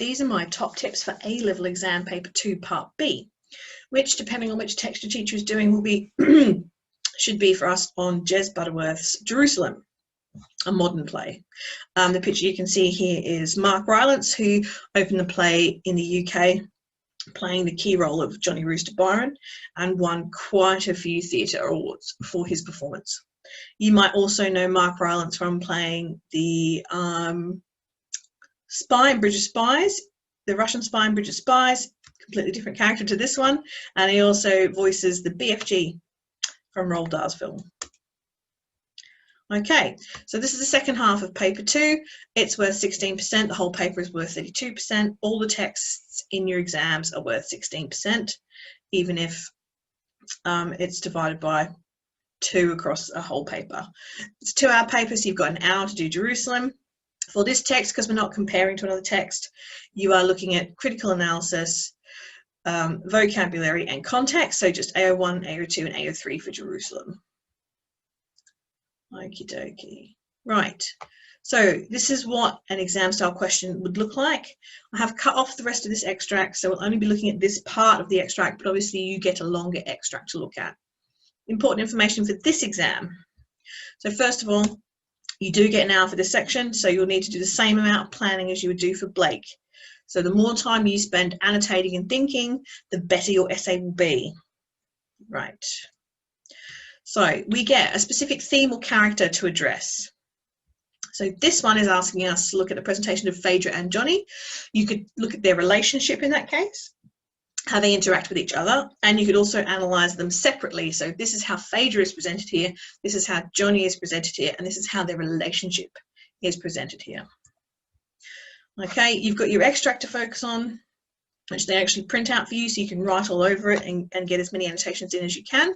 these are my top tips for A-level exam paper 2 part B, which depending on which text your teacher is doing will be should be for us on Jez Butterworth's Jerusalem, a modern play. The picture you can see here is Mark Rylance, who opened the play in the UK playing the key role of Johnny Rooster Byron and won quite a few theatre awards for his performance. You might also know Mark Rylance from playing the spy in Bridge of Spies, the Russian spy in Bridge of Spies, completely different character to this one, and he also voices the BFG from Roald Dahl's film. Okay, so this is the second half of paper 2. It's worth 16%. The whole paper is worth 32%. All the texts in your exams are worth 16%, even if it's divided by 2 across a whole paper. It's a 2-hour paper, so you've got an hour to do Jerusalem. For this text, because we're not comparing to another text, you are looking at critical analysis, vocabulary and context, so just AO1, AO2 and AO3 for Jerusalem. Okie dokie. Right, so this is what an exam style question would look like. I have cut off the rest of this extract, so we'll only be looking at this part of the extract, but obviously you get a longer extract to look at. Important information for this exam. So first of all, you do get an hour for this section, so you'll need to do the same amount of planning as you would do for Blake. So the more time you spend annotating and thinking, the better your essay will be. Right. So we get a specific theme or character to address. So this one is asking us to look at the presentation of Phaedra and Johnny. You could look at their relationship in that case, how they interact with each other, and you could also analyse them separately. So this is how Phaedra is presented here, this is how Johnny is presented here, and this is how their relationship is presented here. Okay, you've got your extract to focus on, which they actually print out for you so you can write all over it and get as many annotations in as you can.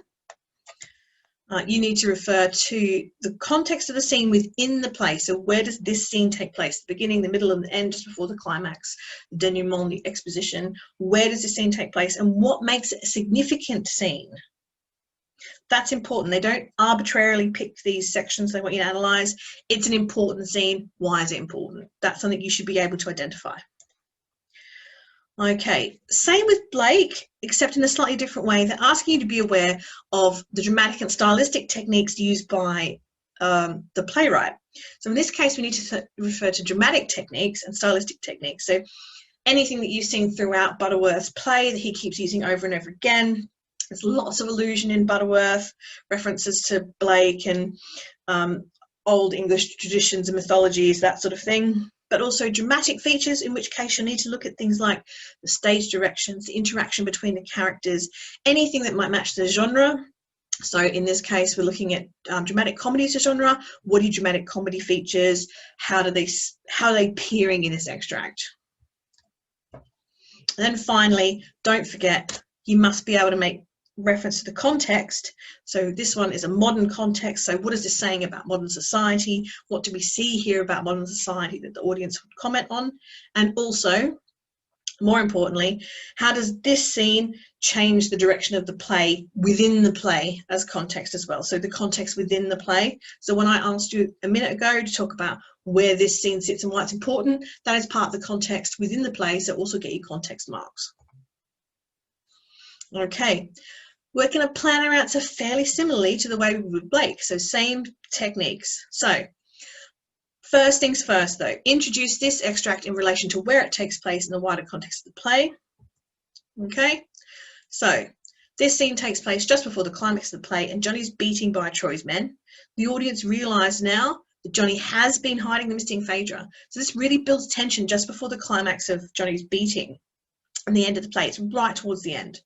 You need to refer to the context of the scene within the play. So where does this scene take place? The beginning, the middle and the end, just before the climax, the denouement, the exposition. Where does this scene take place and what makes it a significant scene? That's important. They don't arbitrarily pick these sections they want you to analyse. It's an important scene. Why is it important? That's something you should be able to identify. Okay, same with Blake, except in a slightly different way. They're asking you to be aware of the dramatic and stylistic techniques used by the playwright. So in this case, we need to refer to dramatic techniques and stylistic techniques. So anything that you've seen throughout Butterworth's play that he keeps using over and over again. There's lots of allusion in Butterworth, references to Blake and old English traditions and mythologies, that sort of thing. But also dramatic features, in which case you'll need to look at things like the stage directions, the interaction between the characters, anything that might match the genre. So in this case, we're looking at dramatic comedy as a genre. What are dramatic comedy features? How are they appearing in this extract? And then finally, don't forget, you must be able to make reference to the context. So this one is a modern context. So what is this saying about modern society? What do we see here about modern society that the audience would comment on? And also, more importantly, how does this scene change the direction of the play within the play as context as well? So the context within the play. So when I asked you a minute ago to talk about where this scene sits and why it's important, that is part of the context within the play, so also get your context marks. Okay. Working a planner answer fairly similarly to the way we would Blake, so same techniques. So first things first though, introduce this extract in relation to where it takes place in the wider context of the play. Okay, so this scene takes place just before the climax of the play and Johnny's beating by Troy's men. The audience realise now that Johnny has been hiding the missing Phaedra. So this really builds tension just before the climax of Johnny's beating and the end of the play. It's right towards the end.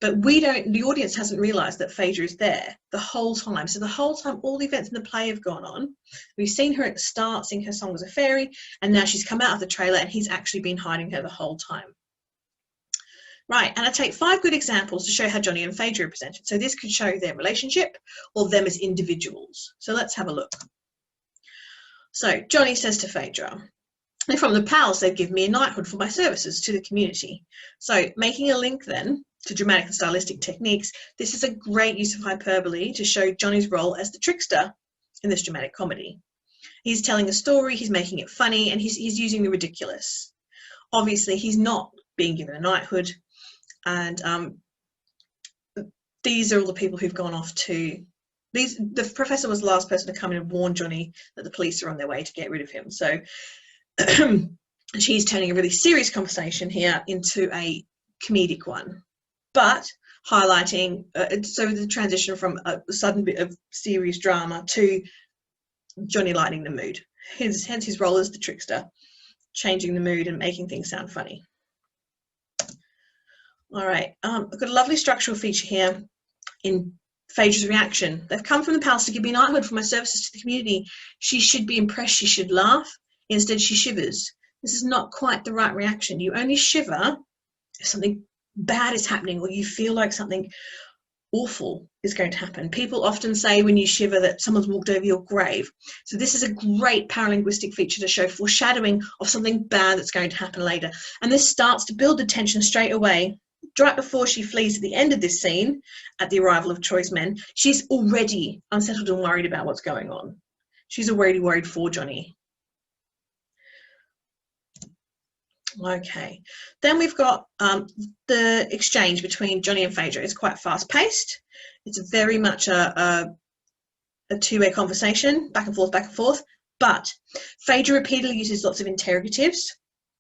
But the audience hasn't realised that Phaedra is there the whole time. So the whole time, all the events in the play have gone on. We've seen her at the start sing her song as a fairy, and now she's come out of the trailer and he's actually been hiding her the whole time. Right, and I take 5 good examples to show how Johnny and Phaedra are presented. So this could show their relationship or them as individuals. So let's have a look. So Johnny says to Phaedra, "They're from the palace, they've given me a knighthood for my services to the community." So making a link then to dramatic and stylistic techniques, this is a great use of hyperbole to show Johnny's role as the trickster in this dramatic comedy. He's telling a story, he's making it funny, and he's using the ridiculous. obviously he's not being given a knighthood, and these are all the people who've gone off to the professor was the last person to come in and warn Johnny that the police are on their way to get rid of him. So she's turning a really serious conversation here into a comedic one, but highlighting so the transition from a sudden bit of serious drama to Johnny lightening the mood. Hence his role as the trickster, changing the mood and making things sound funny. All right, I've got a lovely structural feature here in Phaedra's reaction. They've come from the palace to give me knighthood for my services to the community. She should be impressed, she should laugh. Instead, she shivers. This is not quite the right reaction. You only shiver if something bad is happening or you feel like something awful is going to happen. People often say when you shiver that someone's walked over your grave. So this is a great paralinguistic feature to show foreshadowing of something bad that's going to happen later. And this starts to build the tension straight away. Right before she flees at the end of this scene, at the arrival of Troy's men, she's already unsettled and worried about what's going on. She's already worried for Johnny. Okay, then we've got the exchange between Johnny and Phaedra. It's quite fast-paced. It's very much a two-way conversation, back and forth, but Phaedra repeatedly uses lots of interrogatives,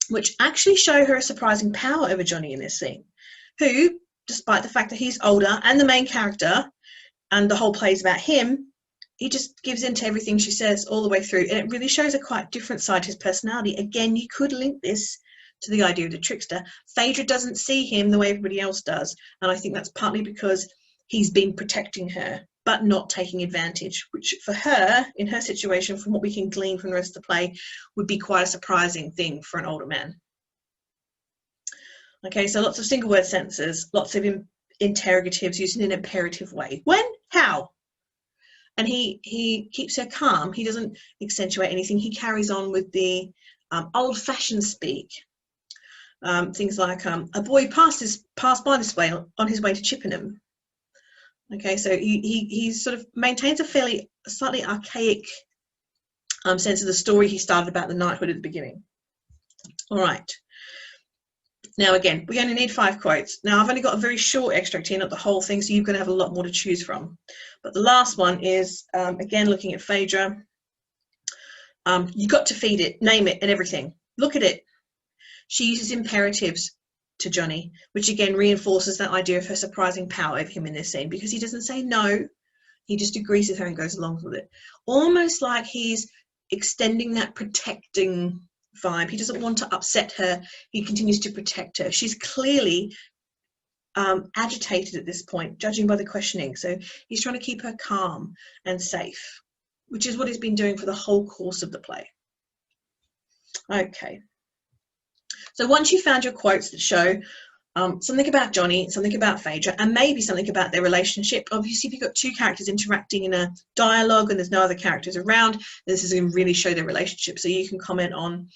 which actually show her a surprising power over Johnny in this scene, who, despite the fact that he's older and the main character, and the whole play is about him, he just gives in to everything she says all the way through, and it really shows a quite different side to his personality. Again, you could link this to the idea of the trickster. Phaedra doesn't see him the way everybody else does, and I think that's partly because he's been protecting her, but not taking advantage, which for her, in her situation, from what we can glean from the rest of the play, would be quite a surprising thing for an older man. Okay, so lots of single word sentences, lots of interrogatives used in an imperative way. When? How? And he keeps her calm. He doesn't accentuate anything. He carries on with the old-fashioned speak. Things like a boy passed by this way on his way to Chippenham. Okay, so he sort of maintains a slightly archaic sense of the story he started about the knighthood at the beginning. All right. Now, again, we only need 5 quotes. Now, I've only got a very short extract here, not the whole thing, so you're going to have a lot more to choose from. But the last one is, again, looking at Phaedra. You got to feed it, name it, and everything. Look at it. She uses imperatives to Johnny, which again reinforces that idea of her surprising power over him in this scene, because he doesn't say no, he just agrees with her and goes along with it. Almost like he's extending that protecting vibe. He doesn't want to upset her, he continues to protect her. She's clearly agitated at this point, judging by the questioning, so he's trying to keep her calm and safe, which is what he's been doing for the whole course of the play. Okay. So once you've found your quotes that show something about Johnny, something about Phaedra, and maybe something about their relationship, obviously if you've got 2 characters interacting in a dialogue and there's no other characters around, this is going to really show their relationship. So you can comment on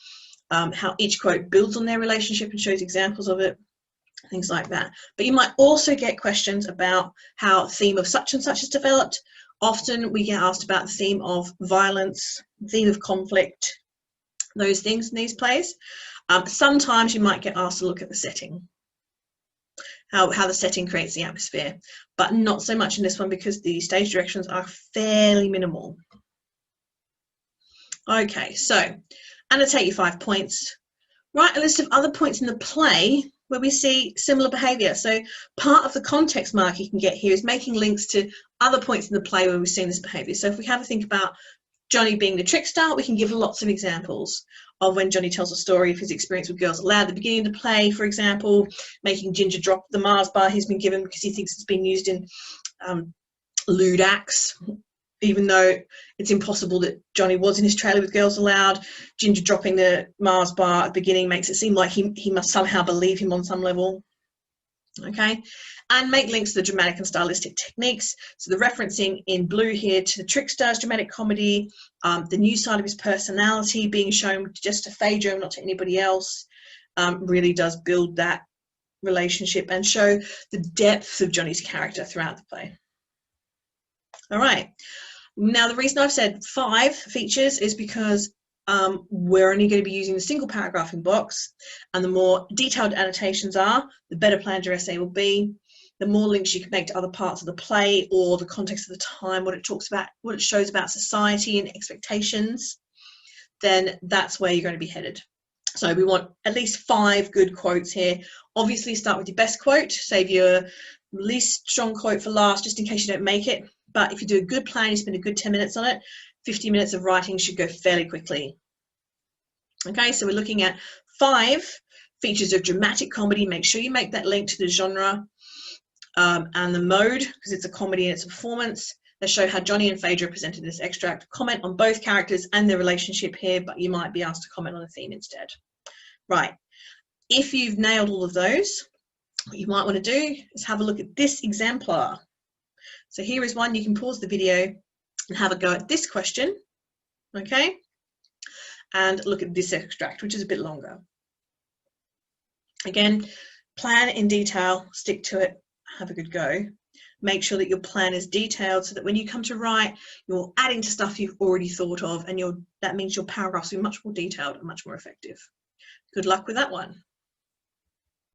how each quote builds on their relationship and shows examples of it, things like that. But you might also get questions about how the theme of such and such is developed. Often we get asked about the theme of violence, theme of conflict, those things in these plays. Sometimes you might get asked to look at the setting, how the setting creates the atmosphere, but not so much in this one because the stage directions are fairly minimal. Okay, so annotate your 5 points. Write a list of other points in the play where we see similar behaviour. So part of the context mark you can get here is making links to other points in the play where we've seen this behaviour. So if we have a think about Johnny being the trickster, we can give lots of examples of when Johnny tells a story of his experience with girls aloud at the beginning of the play, for example, making Ginger drop the Mars bar he's been given because he thinks it's been used in lewd acts, even though it's impossible that Johnny was in his trailer with girls aloud. Ginger dropping the Mars bar at the beginning makes it seem like he must somehow believe him on some level. Okay, and make links to the dramatic and stylistic techniques. So the referencing in blue here to the trickster's dramatic comedy, the new side of his personality being shown just to Phaedra, not to anybody else, really does build that relationship and show the depth of Johnny's character throughout the play. All right, now the reason I've said 5 features is because we're only going to be using the single paragraphing box, and the more detailed annotations are, the better planned your essay will be. The more links you can make to other parts of the play or the context of the time, what it talks about, what it shows about society and expectations, then that's where you're going to be headed. So we want at least 5 good quotes here. Obviously start with your best quote, save your least strong quote for last, just in case you don't make it. But if you do a good plan, you spend a good 10 minutes on it, 50 minutes of writing should go fairly quickly. Okay, so we're looking at 5 features of dramatic comedy. Make sure you make that link to the genre and the mode, because it's a comedy and it's a performance. They show how Johnny and Phaedra presented this extract. Comment on both characters and their relationship here, but you might be asked to comment on a theme instead. Right, if you've nailed all of those, what you might want to do is have a look at this exemplar. So here is one. You can pause the video and have a go at this question, okay? And look at this extract, which is a bit longer. Again, plan in detail, stick to it, have a good go. Make sure that your plan is detailed so that when you come to write, you're adding to stuff you've already thought of, and that means your paragraphs will be much more detailed and much more effective. Good luck with that one.